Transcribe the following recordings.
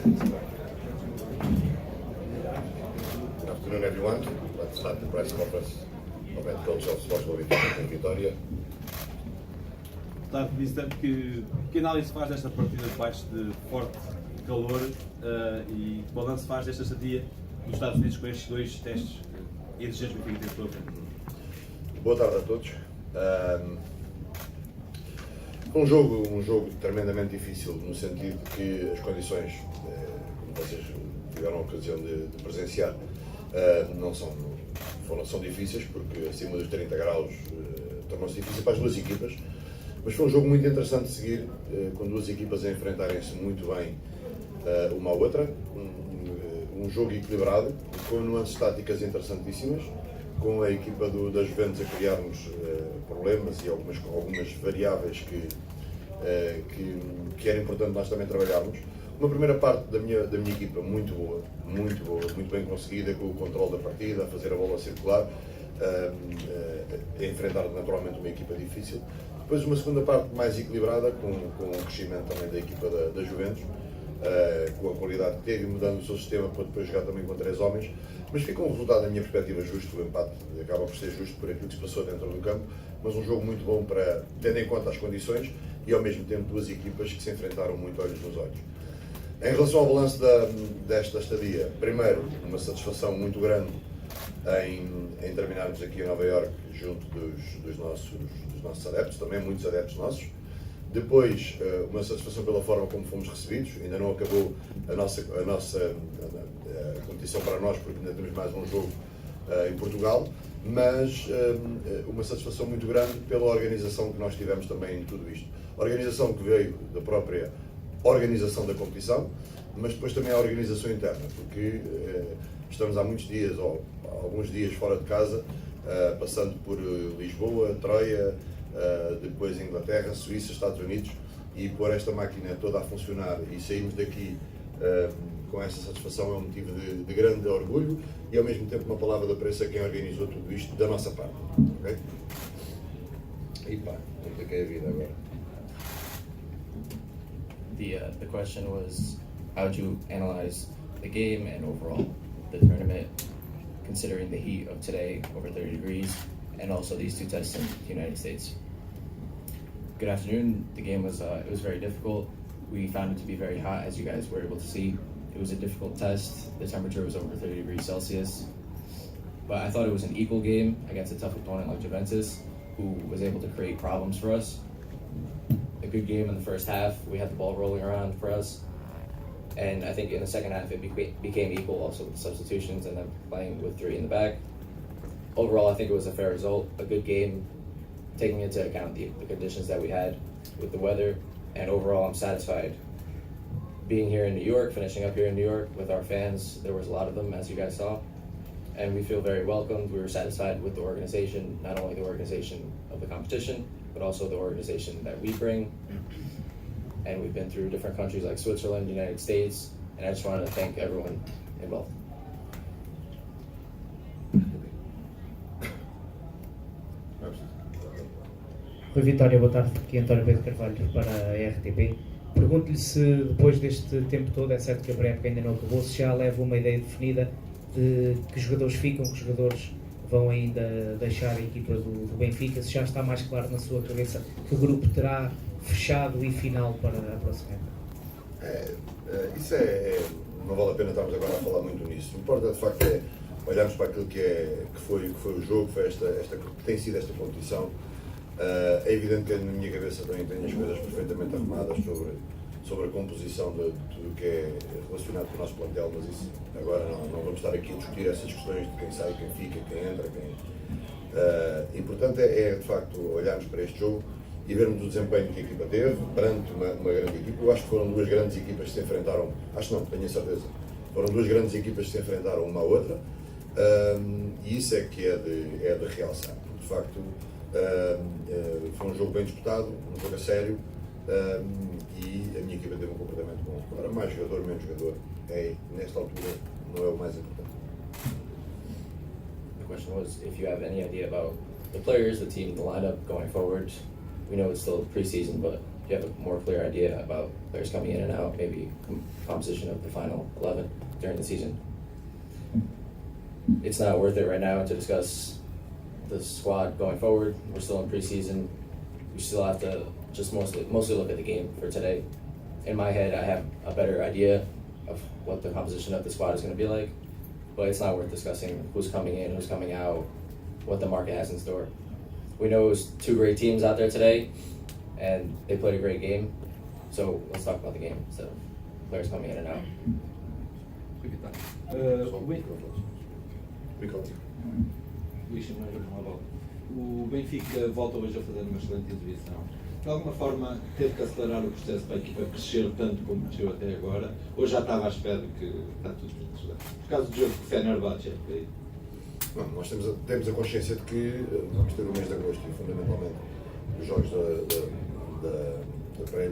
Good afternoon, everyone. Let's start the press conference of head coach of Sports Rui Vitoria. Está a dizer que análise faz desta partida debaixo de forte calor e que balanço faz desta estadia nos Estados Unidos com estes dois testes exigentes que o Benfica teve pela frente? Boa tarde a todos. Foi um jogo tremendamente difícil, no sentido que as condições, como vocês tiveram a ocasião de presenciar, são difíceis, porque acima dos 30 graus tornou-se difícil para as duas equipas. Mas foi um jogo muito interessante de seguir, com duas equipas a enfrentarem-se muito bem uma à outra. Um jogo equilibrado, com nuances táticas interessantíssimas, com a equipa da Juventus a criarmos problemas e algumas variáveis que era importante nós também trabalharmos. Uma primeira parte da minha equipa muito boa, muito bem conseguida, com o controle da partida, a fazer a bola circular, a enfrentar naturalmente uma equipa difícil. Depois uma segunda parte mais equilibrada, com o crescimento também da equipa da Juventus, com a qualidade que teve, mudando o seu sistema para depois jogar também com 3 homens. Mas fica um resultado, na minha perspectiva, justo. O empate acaba por ser justo por aquilo que se passou dentro do campo, mas um jogo muito bom para, tendo em conta as condições e ao mesmo tempo duas equipas que se enfrentaram muito olhos nos olhos. Em relação ao balanço desta estadia, primeiro, uma satisfação muito grande em terminarmos aqui em Nova Iorque junto dos nossos adeptos, também muitos adeptos nossos. Depois, uma satisfação pela forma como fomos recebidos. Ainda não acabou a nossa competição para nós, porque ainda temos mais um jogo em Portugal, mas uma satisfação muito grande pela organização que nós tivemos também em tudo isto. Organização que veio da própria organização da competição, mas depois também a organização interna, porque estamos há muitos dias, ou alguns dias fora de casa, passando por Lisboa, Troia, depois Inglaterra, Suíça, Estados Unidos, e pôr esta máquina toda a funcionar e sairmos daqui com essa satisfação é um motivo de grande orgulho e ao mesmo tempo uma palavra de apreço a quem organizou tudo isto da nossa parte. Okay? E pá, compliquei a vida agora. The question was, how would you analyze the game and overall the tournament, considering the heat of today, over 30 degrees, and also these two tests in the United States? Good afternoon. The game was it was very difficult. We found it to be very hot, as you guys were able to see. It was a difficult test. The temperature was over 30 degrees Celsius. But I thought it was an equal game against a tough opponent like Juventus, who was able to create problems for us. A good game in the first half. We had the ball rolling around for us. And I think in the second half it became equal also with the substitutions and then playing with 3 in the back. Overall, I think it was a fair result, a good game, taking into account the conditions that we had with the weather. And overall, I'm satisfied. Being here in New York, finishing up here in New York with our fans, there was a lot of them, as you guys saw. And we feel very welcomed. We were satisfied with the organization, not only the organization of the competition, but also the organization that we bring. And we've been through different countries like Switzerland, United States, and I just wanted to thank everyone involved. Rui Vitoria, boa tarde. Aqui António Pedro Carvalho para a RTP. Pergunto-lhe se depois deste tempo todo, é certo que a pré-época ainda não acabou, se já leva uma ideia definida de que jogadores ficam, que jogadores vão ainda deixar a equipa do Benfica, se já está mais claro na sua cabeça que o grupo terá fechado e final para a próxima época? Isso não vale a pena estarmos agora a falar muito nisso. O que importa de facto é olharmos para aquilo que foi o jogo, que tem sido esta competição. É evidente que na minha cabeça também tenho as coisas perfeitamente arrumadas sobre a composição de tudo o que é relacionado com o nosso plantel, mas isso agora não vamos estar aqui a discutir essas questões de quem sai, quem fica, quem entra, importante é de facto olharmos para este jogo e vermos o desempenho que a equipa teve perante uma grande equipa. Eu acho que foram duas grandes equipas que se enfrentaram, tenho a certeza, foram duas grandes equipas que se enfrentaram uma à outra, e isso é que é de realçar. De facto, foi um jogo bem disputado, um jogo a sério, e a minha equipa teve um comportamento bom. Agora, mais jogador, menos jogador, nesta altura não é o mais importante. The question was if you have any idea about the players, the team, the lineup going forward. We know it's still pre-season, but you have a more clear idea about players coming in and out, maybe composition of the final 11 during the season. It's not worth it right now to discuss the squad going forward. We're still in preseason. We still have to just mostly look at the game for today. In my head, I have a better idea of what the composition of the squad is going to be like, but it's not worth discussing who's coming in, who's coming out, what the market has in store. We know it was two great teams out there today, and they played a great game. So let's talk about the game instead of players coming in and out. O Benfica volta hoje a fazer uma excelente exibição. De alguma forma, teve que acelerar o processo para a equipa crescer tanto como cresceu até agora, ou já estava à espera de que está tudo muito. Por causa do jogo com o Fenerbahçe, Não, nós temos a consciência de que vamos ter o mês de agosto e fundamentalmente os jogos da terceira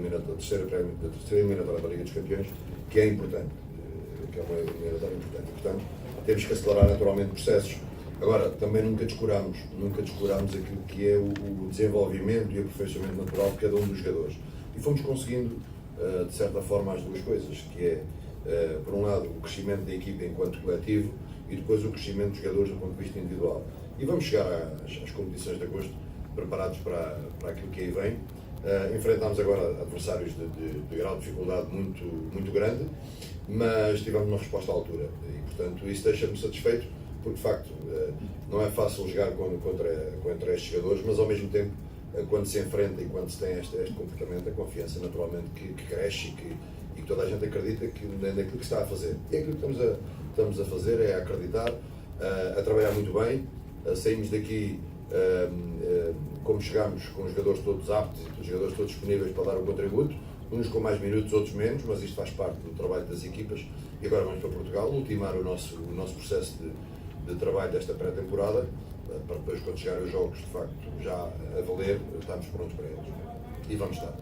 eliminatória da Liga dos Campeões, que é importante, que é uma eliminatória importante. Portanto, temos que acelerar naturalmente processos. Agora, também nunca descuramos aquilo que é o desenvolvimento e o aperfeiçoamento natural de cada um dos jogadores. E fomos conseguindo, de certa forma, as duas coisas, que é, por um lado, o crescimento da equipa enquanto coletivo e depois o crescimento dos jogadores do ponto de vista individual. E vamos chegar às competições de agosto preparados para aquilo que aí vem. Enfrentámos agora adversários de grau de dificuldade muito grande, mas tivemos uma resposta à altura. E, portanto, isso deixa-me satisfeito, porque, de facto, não é fácil jogar contra estes jogadores, mas, ao mesmo tempo, quando se enfrenta e quando se tem este comportamento, a confiança, naturalmente, que cresce e que toda a gente acredita naquilo que está a fazer. E aquilo que estamos a fazer é a acreditar, a trabalhar muito bem. Saímos daqui como chegámos, com os jogadores todos aptos e os jogadores todos disponíveis para dar o contributo, uns com mais minutos, outros menos, mas isto faz parte do trabalho das equipas. E agora vamos para Portugal, ultimar o nosso processo de trabalho desta pré-temporada, para depois, quando chegarem os jogos, de facto, já a valer, estamos prontos para eles. E vamos estar.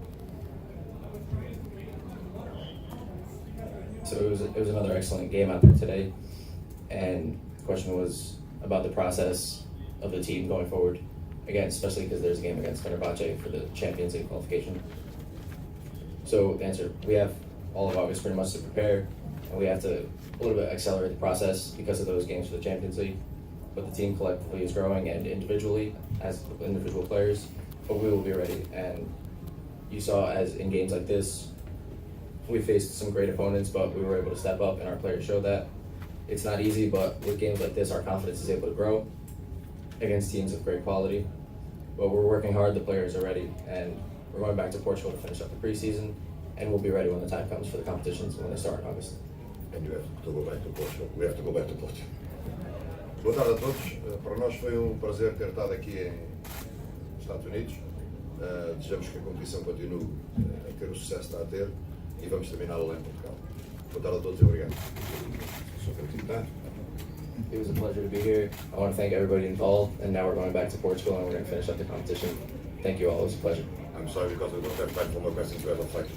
So it was another excellent game out there today, and the question was about the process of the team going forward, again, especially because there's a game against Fenerbahçe for the Champions League qualification. So the answer, we have all of August pretty much to prepare, and we have to a little bit accelerate the process because of those games for the Champions League. But the team collectively is growing, and individually, as individual players, but we will be ready. And you saw, as in games like this, we faced some great opponents, but we were able to step up, and our players showed that. It's not easy, but with games like this, our confidence is able to grow against teams of great quality. But we're working hard, the players are ready, and we're going back to Portugal to finish up the preseason, and we'll be ready when the time comes for the competitions when they start in August. And you have to go back to Portugal. We have to go back to Portugal. Boa tarde a todos. Para nós foi um prazer ter estado aqui em Estados Unidos. Desejamos que a competição continue a ter o sucesso que está a ter e vamos terminá-la lá em Portugal. Boa tarde a todos e obrigado. It was a pleasure to be here. I want to thank everybody involved, and now we're going back to Portugal and we're going to finish up the competition. Thank you all, it was a pleasure. I'm sorry because I don't have time for more questions. We have a fight.